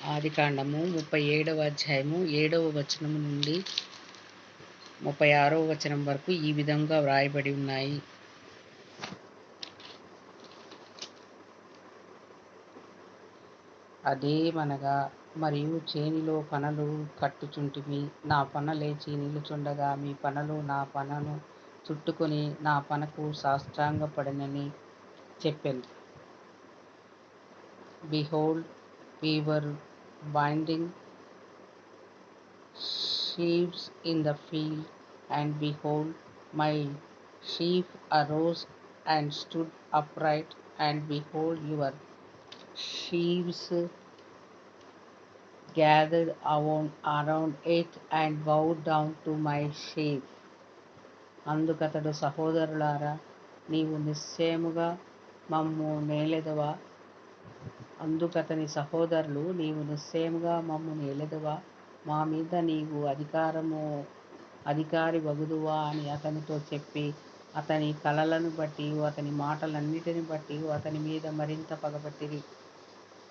ఆదికాండము 37వ అధ్యాయము 7వ వచనం నుండి 36వ వచనం వరకు ఈ విధంగా వ్రాయబడి ఉన్నాయి. అదేమనగా, మరియు చేనిలో పనలు కట్టుచుంటిమి, నా పన లేచి నిలుచుండగా మీ పనలు నా పనను చుట్టుకొని నా పనకు సాష్టాంగపడినని చెప్పెను. Behold, we were binding sheaves in the field, and behold, my sheaf arose and stood upright, and behold, your sheaves gathered around it and bowed down to my sheaf. అందుకతడు, సహోదరులారా, నీవు నిశ్చయముగా మమ్ము నేలెదవా? అందుకతని సహోదరులు, నీవు నిశ్చయముగా మమ్ము నేలెదవా? మా మీద నీవు అధికారి వగుదువా అని అతనితో చెప్పి, అతని కలలను బట్టి అతని మాటలన్నిటిని బట్టి అతని మీద మరింత పగపట్టిరి.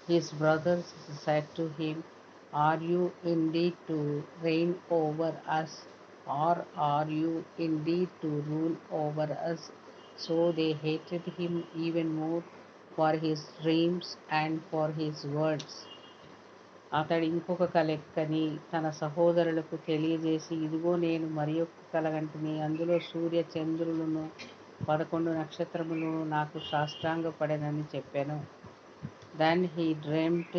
His brothers said to him, Are you indeed to reign over us, or are you indeed to rule over us? So they hated him even more for his dreams and for his words. అతడు ఇంకొక కలెక్కని తన సహోదరులకు తెలియజేసి, ఇదిగో నేను మరియొక కలగంటిని, అందులో సూర్య చంద్రులను 11 నక్షత్రములు నాకు సాష్టాంగపడెనని చెప్పెను. Then he dreamt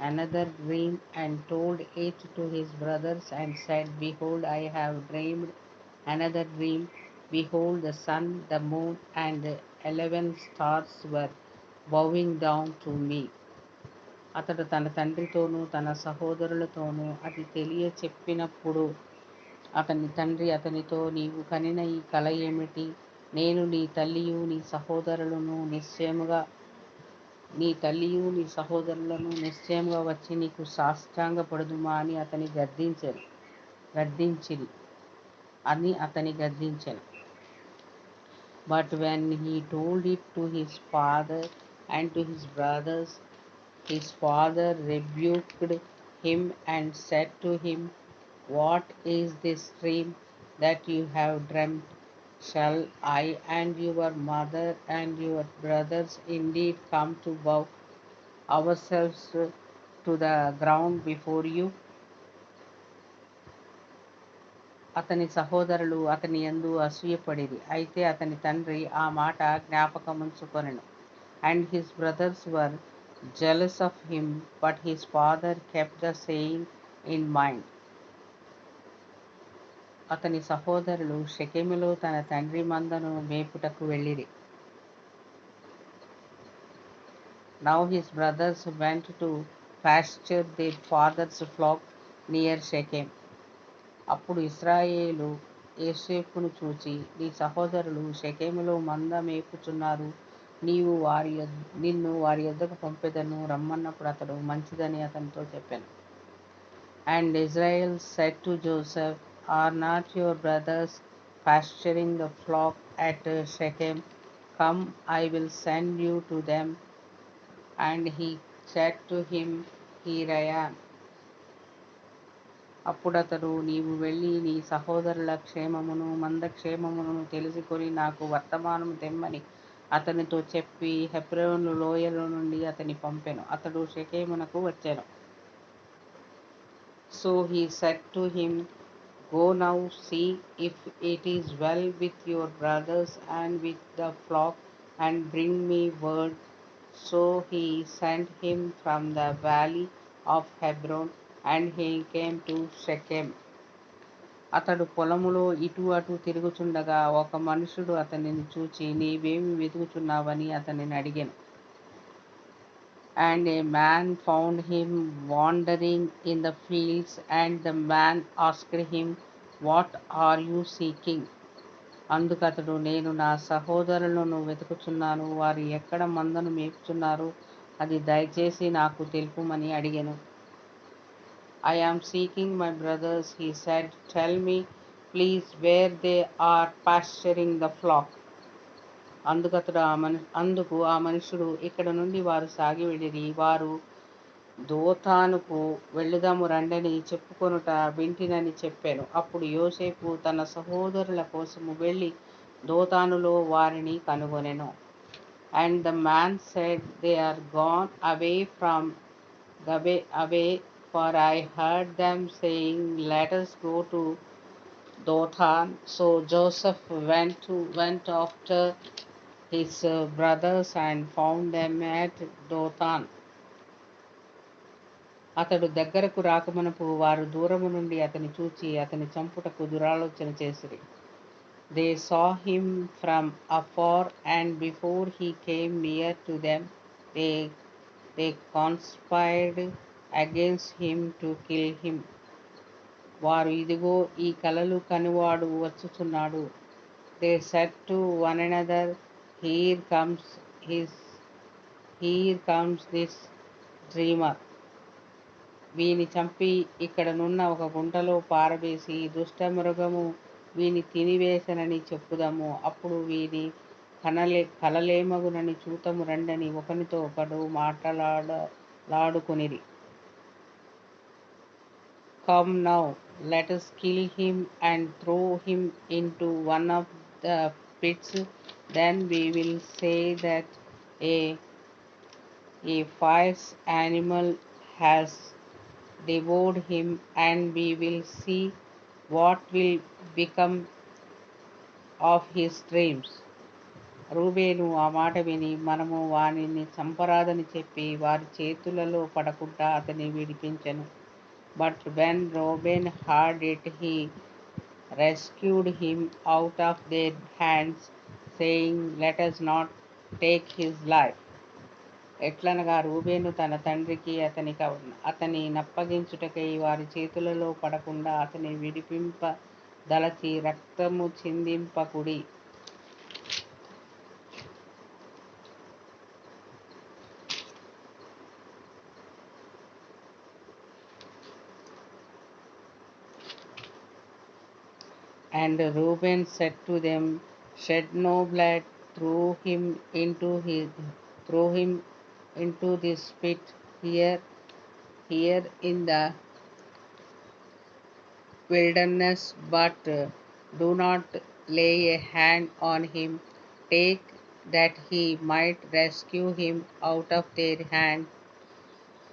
another dream and told it to his brothers and said, Behold, I have dreamed another dream. Behold, the sun, the moon, and the 11 stars were bowing down to me. అతడు తన తండ్రితోనూ తన సహోదరులతోనూ అది తెలియ చెప్పినప్పుడు అతని తండ్రి అతనితో, నీవు కనిన ఈ కల ఏమిటి? నేను నీ తల్లియు నీ సహోదరులను నిశ్చయముగా వచ్చి నీకు సాష్టాంగపడుదుమా అని అతని గద్దించెను. But when he told it to his father and to his brothers, his father rebuked him and said to him, What is this dream that you have dreamt? Shall I and your mother and your brothers indeed come to bow ourselves to the ground before you? అతని సహోదరులు అతని యందు అసూయపడిరి. అయితే అతని తండ్రి ఆ మాట జ్ఞాపకముంచుకొనెను. And his brothers were jealous of him, but his father kept the saying in mind. అతని సహోదరులు షెకెములో తన తండ్రి మందను మేపుటకు వెళ్ళిరి. Now his brothers went to pasture their father's flock near Shechem. అప్పుడు ఇశ్రాయేలు యోసేపును చూచి, నీ సహోదరులు షెకెములో మంద మేపుచున్నారు, నిన్ను వారి యొద్దకు పంపెదను రమ్మన్నప్పుడు అతడు మంచిదని అతనితో చెప్పెను. And Israel said to Joseph, Are not your brothers pasturing the flock at Shechem? Come, I will send you to them. And he said to him, Here I am. అప్పుడతడు, నీవు వెళ్ళి నీ సహోదరుల క్షేమమును మంద క్షేమమును తెలుసుకొని నాకు వర్తమానము తెమ్మని అతనితో చెప్పి హెబ్రోను లోయలో నుండి అతని పంపెను. అతడు షెకెమునకు వచ్చెను. So he said to him, Go now, see if it is well with your brothers and with the flock, and bring me word. So he sent him from the valley of Hebron, and he came to Shechem. అతడు పొలములో ఇటు అటు తిరుగుచుండగా ఒక మనుషుడు అతనిని చూచి, నీవేమి వెతుకుచున్నావని అతనిని అడిగెను. And a man found him wandering in the fields, and the man asked him, What are you seeking? అందుకతడు, నేను నా సహోదరులను వెతుకుచున్నాను, వారు ఎక్కడ మందను మేపుచున్నారు అది దయచేసి నాకు తెలుపుమని అడిగెను. I am seeking my brothers, he said. Tell me, please, where they are pasturing the flock. అందుకు ఆ మనుషుడు, ఇక్కడ నుండి వారు సాగి వెళ్ళిరి, వారు దోతానుకు వెళ్ళుదాము రండని చెప్పుకొనుట వింటినని చెప్పాను. అప్పుడు యోసేపు తన సహోదరుల కోసము వెళ్ళి దోతానులో వారిని కనుగొనెను. And the man said, They are gone away away, for I heard them saying, Let us go to Dothan. So Joseph went after his brothers and found them at Dothan. అతడు దగ్గరకు రాకమునపు వారు దూరము నుండి అతని చూచి అతని చంపుటకు దురాలోచన చేసిరి. They saw him from afar, and before he came near to them, they conspired against him to kill him. వారు ఇదిగో ఈ కలలు కనువాడు వచ్చుచున్నాడు. They said to one another, Here comes this dreamer. వీని చంపి ఇక్కడనున్న ఒక గుంటలో పారవేసి దుష్టమృగము వీని తినివేసనని చెప్పుదాము. అప్పుడు వీని కలలేమగునని చూతము రండని ఒకనితో ఒకడు మాటలాడుకొనిరి. Come now, let us kill him and throw him into one of the pits. Then we will say that a fierce animal has devoured him, and we will see what will become of his dreams. Reuben ఆ మాట విని, మనము వానిని చంపరాదని చెప్పి వారి చేతులలో పడకుండా అతని విడిపించెను. But when Reuben heard it, he rescued him out of their hands, saying, Let us not take his life. ఎట్లనగా రూబేను తన తండ్రికి అతని నప్పగించుటకై వారి చేతులలో పడకుండా అతని విడిపింపదలచి రక్తము చిందింపకుడి. And Reuben said to them, Shed no blood, throw him into this pit here in the wilderness, but do not lay a hand on him. Take that he might rescue him out of their hand,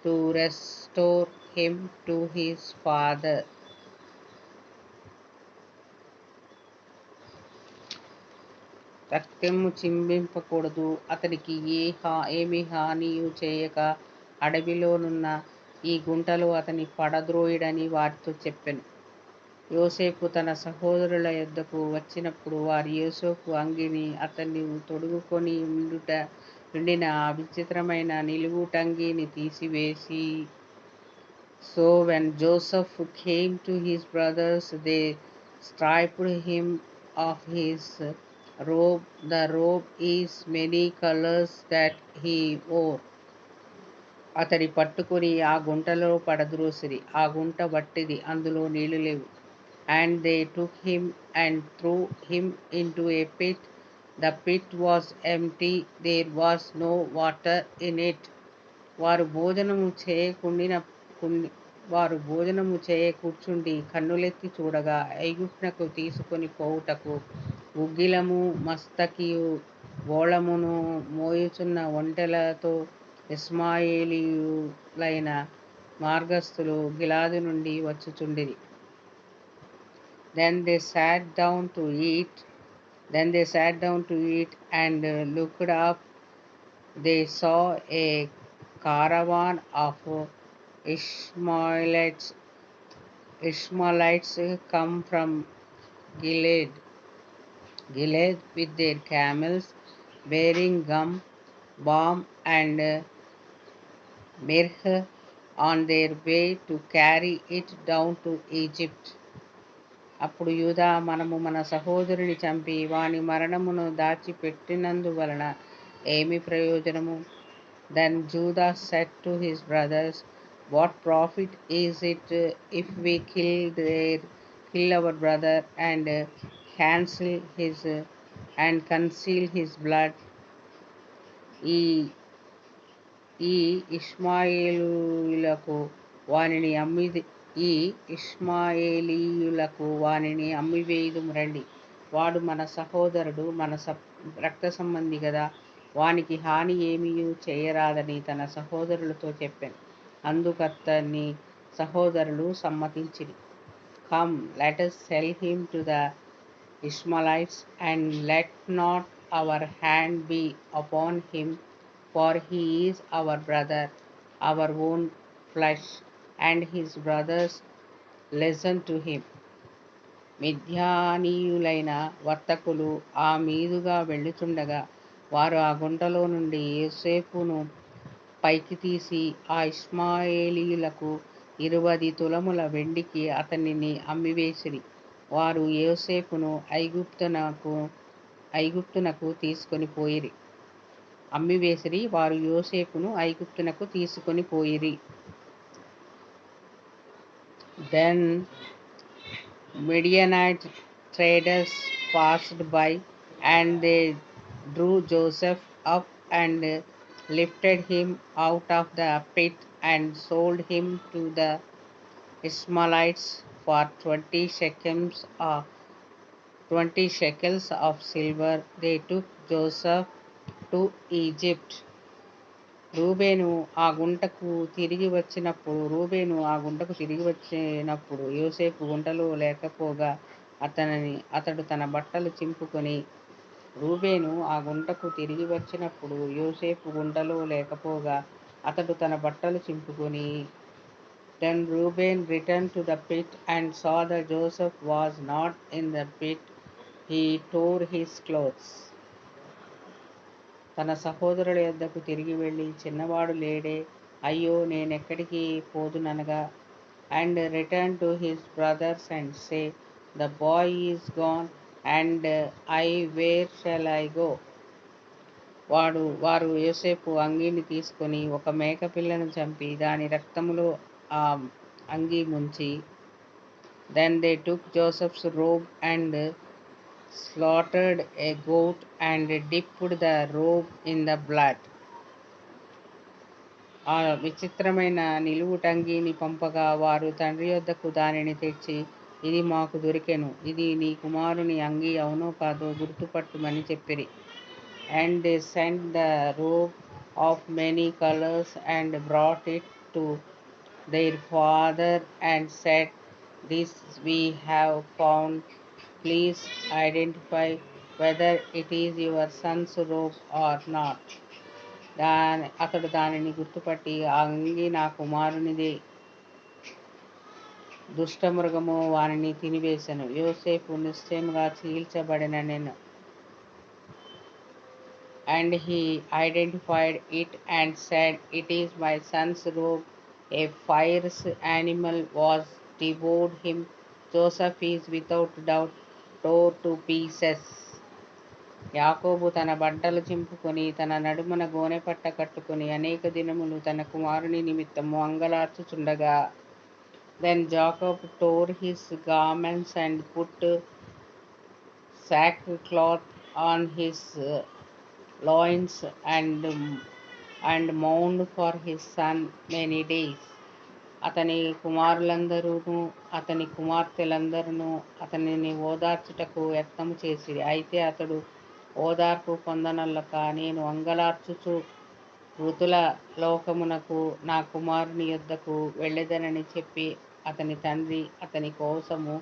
to restore him to his father. రక్తము చిందింపకూడదు, అతనికి ఏమి హానియు చేయక అడవిలోనున్న ఈ గుంటలో అతని పడద్రోయుడని వారితో చెప్పెను. యోసేపు తన సహోదరుల యొద్దకు వచ్చినప్పుడు వారు యోసేపు అంగిని అతన్ని తొడుగుకొని ఉండిన ఆ విచిత్రమైన నిలువుటంగిని తీసివేసి, So when Joseph came to his brothers, they stripped him of his robe, the robe is many colors that he wore. అతడి పట్టుకుని ఆ గుంటలో పడద్రోసిరి. ఆ గుంట వట్టిది, అందులో నీళ్లు లేవు. And they took him and threw him into a pit. The pit was empty, there was no water in it. వారు భోజనము చేయ కూర్చుండి కన్నులెత్తి చూడగా ఐగుప్తునకు తీసుకొని పోవుటకు గుగ్గిలము మస్తకియు గోళమును మోయుచున్న ఒంటెలతో ఇష్మాయేలీయులైన మార్గస్థులు గిలాదు నుండి వచ్చుచుండిరి. Then they sat down to eat, and looked up. They saw a caravan of Ishmaelites come from Gilead with their camels, bearing gum, balm, and myrrh on their way to carry it down to Egypt. అప్పుడు యూదా, మనము మన సహోదరుని చంపి వాని మరణమును దాచిపెట్టినందువలన ఏమి ప్రయోజనము? Then Judah said to his brothers, What profit is it if we kill our brother and conceal his blood? ఈ ఇష్మాయేలీయులకు వానిని అమ్మివేయుదుము రండి. వాడు మన సహోదరుడు, మన రక్త సంబంధి గదా, వానికి హాని ఏమీయూ చేయరాదని తన సహోదరులతో చెప్పాను. అందుకతని సహోదరులు సమ్మతించిరి. Come, let us sell him to the Ishmaelites, and let not our hand be upon him, for he is our brother, our own flesh, and his brothers listen to him. మిద్యానీయులైన వర్తకులు ఆ మీదుగా వెళ్ళుచుండగా వారు ఆ గుంటలో నుండి యోసేపును పైకి తీసి ఆ ఇష్మాయేలీయులకు 20 తులముల వెండికి అతనిని అమ్మివేసిరి. వారు యోసేపును ఐగుప్తునకు తీసుకొని పోయిరి. Then Midianite traders passed by, and they drew Joseph up and lifted him out of the pit and sold him to the Ishmaelites for 20 shekels of silver. They took Joseph to Egypt. Reuben ఆ గుంటకు తిరిగి వచ్చినప్పుడు యోసేపు గుంటలో లేకపోగా అతడు తన బట్టలు చింపుకొని Then Reuben returned to the pit and saw that Joseph was not in the pit. He tore his clothes. తన సహోదరుల యొద్దకు తిరిగి వెళ్ళి, చిన్నవాడు లేడే, అయ్యో నేనెక్కడికి పోదుననగా, and returned to his brothers and say, the boy is gone, and where shall I go? వారు యోసేపు అంగీని తీసుకొని ఒక మేక పిల్లను చంపి దాని రక్తములో ఆ అంగీ ముంచి, then they took Joseph's robe and slaughtered a goat and dipped the robe in the blood. ఆ విచిత్రమైన నిలువుటంగీని పంపగా వారు తండ్రి యొద్దకు దానిని తెచ్చి, ఇది మాకు దొరికెను, ఇది నీ కుమారుని అంగీ అవునో కాదో గుర్తుపట్టుమని చెప్పిరి. And they sent the robe of many colors and brought it to their father and said, this we have found. Please identify whether it is your son's robe or not. అతడు దానిని గుర్తుపట్టి, ఆ అంగీ నా కుమారునిదే, దుష్టమృగము వానిని తినివేశను. యోసేపు నిశ్చయముగా చీల్చబడినెను. And he identified it and said, it is my son's robe. A fierce animal was devoured him. Joseph is without doubt tore to pieces. యాకోబు తన బట్టలు చింపుకొని తన నడుమున గోనెపట్ట కట్టుకొని అనేక దినములు తన కుమారుని నిమిత్తము అంగలార్చుచుండగా, then Jacob tore his garments and put sackcloth on his loins and mourned for his son many days. అతని కుమారులందరూను అతని కుమార్తెలందరూ అతనిని ఓదార్చుటకు యత్నము చేసిరి. అయితే అతడు ఓదార్పు పొందనొల్లక, నేను అంగలార్చుచు మృతుల లోకమునకు నా కుమారుని యొద్దకు వెళ్ళెదనని చెప్పి అతని తండ్రి అతని కోసము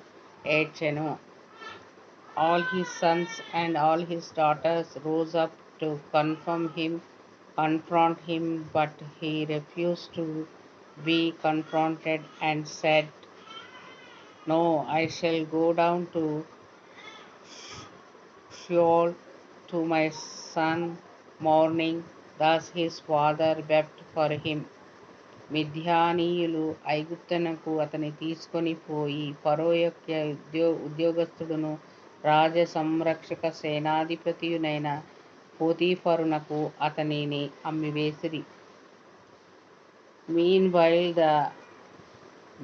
ఏడ్చెను. All his sons and all his daughters rose up to confront him, but he refused to be confronted and said, no, I shall go down to Sheol to my son mourning. Thus his father wept for him. మిద్యానీయులు ఐగుప్తునకు అతని తీసుకొని పోయి ఫరో యొక్క ఉద్యోగస్తుడును రాజ సంరక్షక సేనాధిపతియునైన పోతీఫరునకు అతనిని అమ్మివేసిరి. Meanwhile the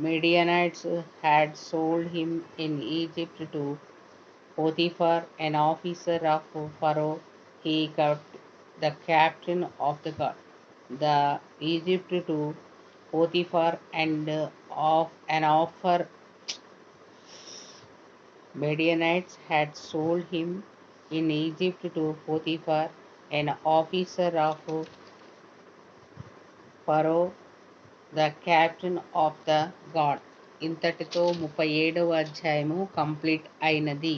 Midianites had sold him in Egypt to Potiphar, an officer of Pharaoh. He kept the captain of the guard. the Egypt to Potiphar, and of an offer Midianites had sold him in Egypt to Potiphar, an officer of Pharaoh, the captain of the guard. ఇంతటితో 37వ అధ్యాయము complete అయినది.